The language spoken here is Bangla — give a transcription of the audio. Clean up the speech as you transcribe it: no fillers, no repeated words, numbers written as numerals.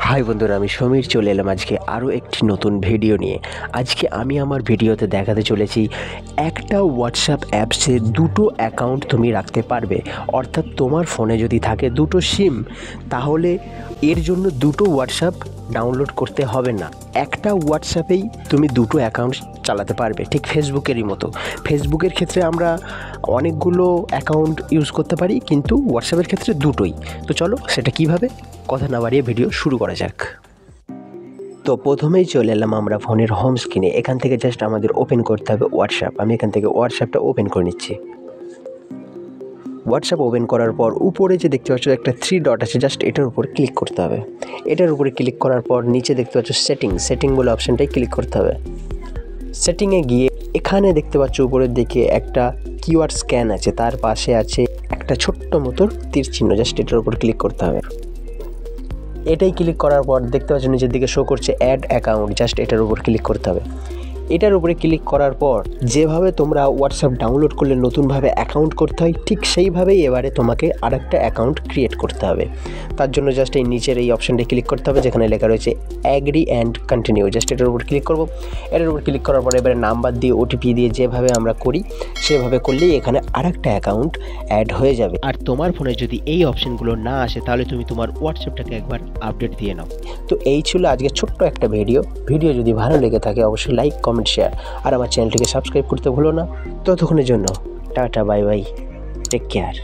হাই বন্ধুরা, আমি সমীর চলে এলাম আজকে আরও একটি নতুন ভিডিও নিয়ে। আজকে আমি আমার ভিডিওতে দেখাতে চলেছি একটা হোয়াটসঅ্যাপ অ্যাপসে দুটো অ্যাকাউন্ট তুমি রাখতে পারবে। অর্থাৎ তোমার ফোনে যদি থাকে দুটো সিম, তাহলে এর জন্য দুটো হোয়াটসঅ্যাপ ডাউনলোড করতে হবে না। একটা হোয়াটসঅ্যাপেই তুমি দুটো অ্যাকাউন্ট চালাতে পারবে, ঠিক ফেসবুকেরই মতো। ফেসবুকের ক্ষেত্রে আমরা অনেকগুলো অ্যাকাউন্ট ইউজ করতে পারি, কিন্তু হোয়াটসঅ্যাপের ক্ষেত্রে দুটোই। তো চলো সেটা কীভাবে, কথা না বাড়িয়ে ভিডিও শুরু করা যাক। তো প্রথমেই চলে এলাম আমরা ফোনের হোম স্ক্রিনে। এখান থেকে জাস্ট আমাদের ওপেন করতে হবে হোয়াটসঅ্যাপ। আমি এখান থেকে হোয়াটসঅ্যাপটা ওপেন করে নিচ্ছি। হোয়াটসঅ্যাপ ওপেন করার পর উপরে যে দেখতে পাচ্ছ একটা 3 ডট আছে, জাস্ট এটার উপরে ক্লিক করতে হবে। এটার উপরে ক্লিক করার পর নিচে দেখতে পাচ্ছ সেটিং বলে অপশানটাই ক্লিক করতে হবে। সেটিংয়ে গিয়ে এখানে দেখতে পাচ্ছ উপরের দিকে একটা কিওয়ার্ড স্ক্যান আছে, তার পাশে আছে একটা ছোট্ট মতো তীর চিহ্ন, জাস্ট এটার উপর ক্লিক করতে হবে। এটাই ক্লিক করার পর দেখতে পাচ্ছ নিচের দিকে শো করছে অ্যাড অ্যাকাউন্ট, জাস্ট এটার উপর ক্লিক করতে হবে। এটার উপরে ক্লিক করার পর যেভাবে তোমরা হোয়াটসঅ্যাপ ডাউনলোড করলে নতুনভাবে অ্যাকাউন্ট করতে হয়, ঠিক সেইভাবেই এবারে তোমাকে আরেকটা অ্যাকাউন্ট ক্রিয়েট করতে হবে। তার জন্য জাস্ট এই নিচের এই অপশানটা ক্লিক করতে হবে, যেখানে লেখা রয়েছে অ্যাগ্রি অ্যান্ড কন্টিনিউ, জাস্ট এটার উপর ক্লিক করব। এটার উপর ক্লিক করার পর এবারে নাম্বার দিয়ে ওটিপি দিয়ে যেভাবে আমরা করি সেভাবে করলেই এখানে আরেকটা অ্যাকাউন্ট অ্যাড হয়ে যাবে। আর তোমার ফোনে যদি এই অপশানগুলো না আসে, তাহলে তুমি তোমার হোয়াটসঅ্যাপটাকে একবার আপডেট দিয়ে নাও। তো এই ছিল আজকে ছোট্ট একটা ভিডিও যদি ভালো লেগে থাকে অবশ্যই লাইক, কমেন্ট, শেয়ার আর আমার চ্যানেলটিকে সাবস্ক্রাইব করতে ভুলো না। ততক্ষণের জন্য tata, bye bye, take care.